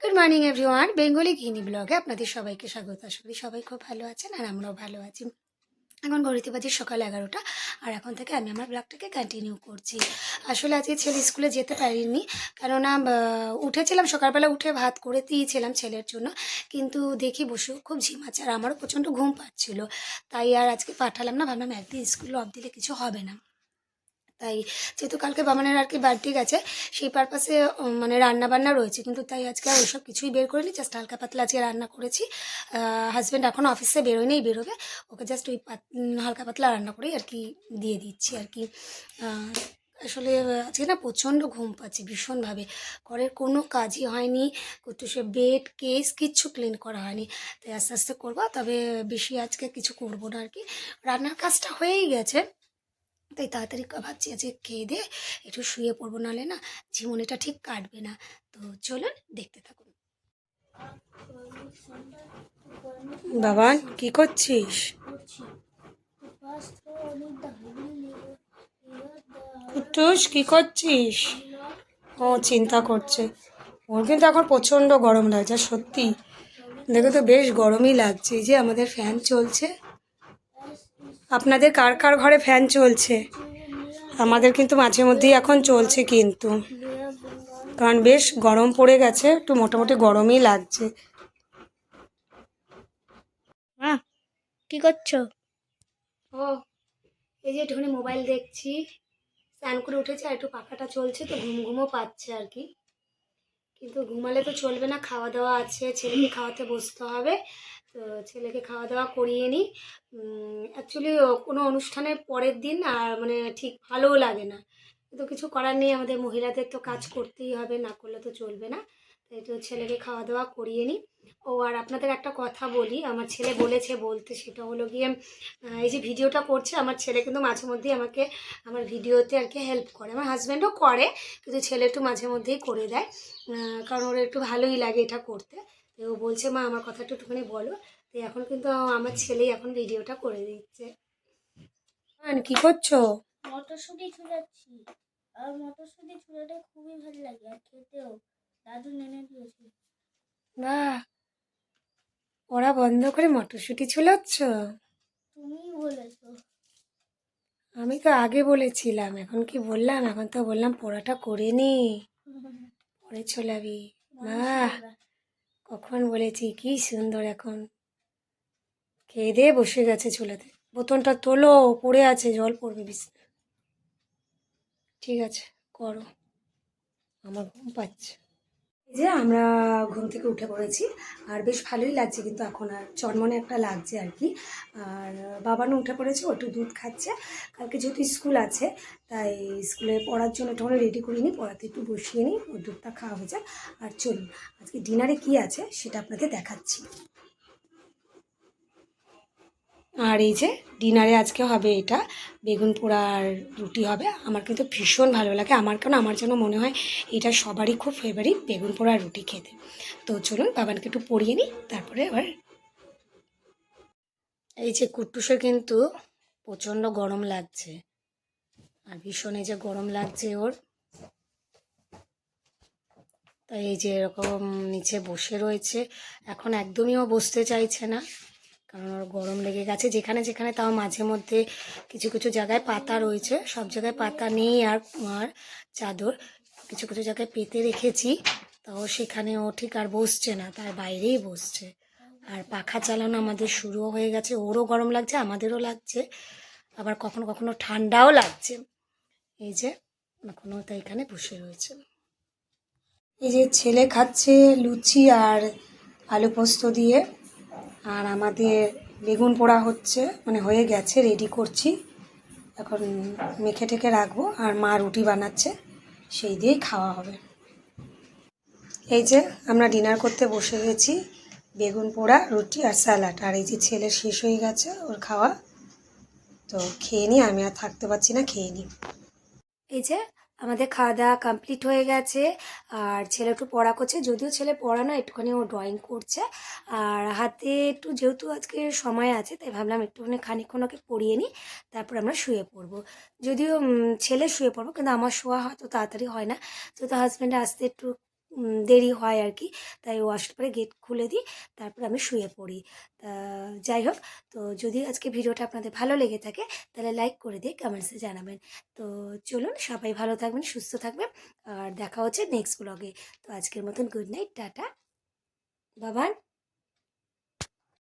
Good morning everyone, Bengali গৃহিণী ব্লগে আপনাদের সবাইকে স্বাগত। আশা করি সবাই খুব ভালো আছেন আর আমরাও ভালো আছি। এখন ঘড়িতে বাজে সকাল 11টা আর এখন থেকে আমি আমার ব্লগটাকে কন্টিনিউ করছি। আসলে আজকে ছেলে স্কুলে যেতে পারিনি, কেননা উঠেছিলাম সকালবেলা, উঠে ভাত করে দিয়েছিলাম ছেলের জন্য, কিন্তু দেখি বসেও খুব ঝিমাচ্ছে আর আমারও প্রচণ্ড ঘুম পাচ্ছিল। তাই আর আজকে পাঠালাম না, ভাবলাম একদিন স্কুলে অফ দিলে কিছু হবে না। তাই যেহেতু কালকে বাবানের আর কি বার্থডে গেছে, সেই পারপাসে মানে রান্নাবান্না রয়েছে, কিন্তু তাই আজকে আর ওইসব কিছুই বের করিনি। জাস্ট হালকা পাতলা আজকে রান্না করেছি। হাজব্যান্ড এখন অফিসে বেরোয়নি, বেরোবে, ওকে জাস্ট ওই হালকা পাতলা রান্না করেই আর কি দিয়ে দিচ্ছি আর কি। আসলে আজকে না প্রচণ্ড ঘুম পাচ্ছে ভীষণভাবে, ঘরের কোনো কাজই হয়নি, একটু সে বেড কেস কিচ্ছু ক্লিন করা হয়নি। তাই আস্তে আস্তে করবো, তবে বেশি আজকে কিছু করবো না আর কি। রান্নার কাজটা হয়েই গেছে, তাই তাড়াতাড়ি ভাবছি আজকে খেয়ে দিয়ে একটু শুয়ে পড়বো, নাহলে না ঝিমুনিটা ঠিক কাটবে না। তো চলুন দেখতে থাকুন। বাবা কি করছিস? কুট্টুস কি করছিস? ও চিন্তা করছে। ওর কিন্তু এখন প্রচণ্ড গরম লাগছে, সত্যি দেখো তো বেশ গরমই লাগছে। এই যে আমাদের ফ্যান চলছে, আপনাদের কার কার ঘরে ফ্যান চলছে? আমাদের কিন্তু মাঝে মধ্যেই এখন চলছে, কিন্তু কারণ বেশ গরম পড়ে গেছে, একটু মোটামুটি গরমই লাগছে। হ্যাঁ, কি করছো? ও এই যে একটুখানি মোবাইল দেখছি, স্নান করে উঠেছে আর একটু পাখাটা চলছে, তো ঘুম ঘুমও পাচ্ছে আর কি। কিন্তু ঘুমালে তো চলবে না, খাওয়া দাওয়া আছে, ছেলেকে খাওয়াতে বসতে হবে। তো ছেলেকে খাওয়া দাওয়া করিয়ে নিই। অ্যাকচুয়ালি কোনো অনুষ্ঠানের পরের দিন আর মানে ঠিক ভালোও লাগে না, কিন্তু কিছু করার নেই, আমাদের মহিলাদের তো কাজ করতেই হবে, না করলে তো চলবে না। তাই তো ছেলেকে খাওয়া দাওয়া করিয়ে নিই। ও আর আপনাদের একটা কথা বলি, আমার ছেলে বলেছে বলতে, সেটা হলো গিয়ে এই যে ভিডিওটা করছে, আমার ছেলে কিন্তু মাঝে মধ্যেই আমাকে আমার ভিডিওতে আর কি হেল্প করে, আমার হাজব্যান্ডও করে, কিন্তু ছেলে একটু মাঝে মধ্যেই করে দেয়, কারণ ওর একটু ভালোই লাগে এটা করতে। তো ও বলছে মা আমার কথাটা একটুখানি বলো। তো এখন কিন্তু আমার ছেলেই এখন ভিডিওটা করে দিচ্ছে। কি করছো? মটরশুঁটি ছুলাচ্ছি। আর মটরশুঁটি ছুলাতে খুবই ভালো লাগে আর খেতেও দাদু এনে দিয়েছে। বাহ, পড়া বন্ধ করে মটরশুঁটি ছুলাচ্ছ? তুমিই বলেছো। আমি তো আগে বলেছিলাম, এখন কি বললাম? এখন তো বললাম পড়াটা করে নি, পরে ছোলাবি। বাহ, কখন বলেছি, কি সুন্দর! এখন খেয়ে দিয়ে বসে গেছে ছোলাতে। বোতলটা তোলো, পড়ে আছে, জল পড়বে বিছনা। ঠিক আছে, করো, আমার ঘুম পাচ্ছে। এই যে আমরা ঘুম থেকে উঠে পড়েছি, আর বেশ ভালোই লাগছে, কিন্তু এখন আর চনমনে একটা লাগছে আর কি। আর বাবানও উঠে পড়েছে, ও একটু দুধ খাচ্ছে, কালকে যেহেতু স্কুল আছে তাই স্কুলে পড়ার জন্য একটু রেডি করিনি, পড়াতে একটু বসিয়ে নিই, ওর দুধটা খাওয়া হয়ে যায়। আর চলুন আজকে ডিনারে কি আছে সেটা আপনাদের দেখাচ্ছি। আর এই যে ডিনারে আজকে হবে এটা, বেগুন পোড়া আর রুটি হবে। আমার কিন্তু ভীষণ ভালো লাগে, আমার কেন আমার যেন মনে হয় এটা সবারই খুব ফেভারিট, বেগুন পোড়া আর রুটি খেতে। তো চলুন বাবানকে একটু পড়িয়ে নিই, তারপরে আবার। এই যে কুট্টুসের কিন্তু প্রচণ্ড গরম লাগছে, আর ভীষণ এই যে গরম লাগছে ওর, তাই এই যে এরকম নিচে বসে রয়েছে। এখন একদমই ও বসতে চাইছে না, কারণ ওর গরম লেগে গেছে। যেখানে যেখানে তাও মাঝে মধ্যে কিছু কিছু জায়গায় পাতা রয়েছে, সব জায়গায় পাতা নেই, আর আর চাদর কিছু কিছু জায়গায় পেতে রেখেছি, তাও সেখানে ও ঠিক আর বসছে না, তার বাইরেই বসছে। আর পাখা চালানো আমাদের শুরুও হয়ে গেছে, ওরও গরম লাগছে, আমাদেরও লাগছে, আবার কখনো কখনো ঠান্ডাও লাগছে। এই যে এখনও তো এখানে বসে রয়েছে। এই যে ছেলে খাচ্ছে লুচি আর আলু পোস্ত দিয়ে, আর আমাদের বেগুন পোড়া হচ্ছে, মানে হয়ে গেছে, রেডি করছি, এখন মেখে টেখে রাখবো, আর মা রুটি বানাচ্ছে, সেই দিয়েই খাওয়া হবে। এই যে আমরা ডিনার করতে বসে গেছি, বেগুন পোড়া, রুটি আর স্যালাড, আর এই যে ছেলে শেষ হয়ে গেছে ওর খাওয়া, তো খেয়ে নিই, আমি আর থাকতে পারছি না, খেয়ে নিই। এই যে আমাদের খাওয়া দাওয়া কমপ্লিট হয়ে গেছে, আর ছেলে একটু পড়া করছে, যদিও ছেলে পড়া না, একটুখানি ও ড্রয়িং করছে, আর হাতে একটু যেহেতু আজকে সময় আছে তাই ভাবলাম একটুখানি খানিকক্ষণ ওকে পড়িয়ে নিই, তারপর আমরা শুয়ে পড়বো। যদিও ছেলে শুয়ে পড়বো, কিন্তু আমার শোয়া হয়তো তাড়াতাড়ি হয় না, যেহেতু হাজব্যান্ড আসতে একটু দেরি হয় আর কি, তাই ও আসলে পরে গেট খুলে দিই, তারপর আমি শুয়ে পড়ি। তা যাই হোক, তো যদি আজকে ভিডিওটা আপনাদের ভালো লেগে থাকে তাহলে লাইক করে দিয়ে কমেন্টসে জানাবেন। তো চলুন, সবাই ভালো থাকবেন, সুস্থ থাকবেন, আর দেখা হচ্ছে নেক্সট ব্লগে। তো আজকের মতন গুড নাইট, টাটা, বাবান।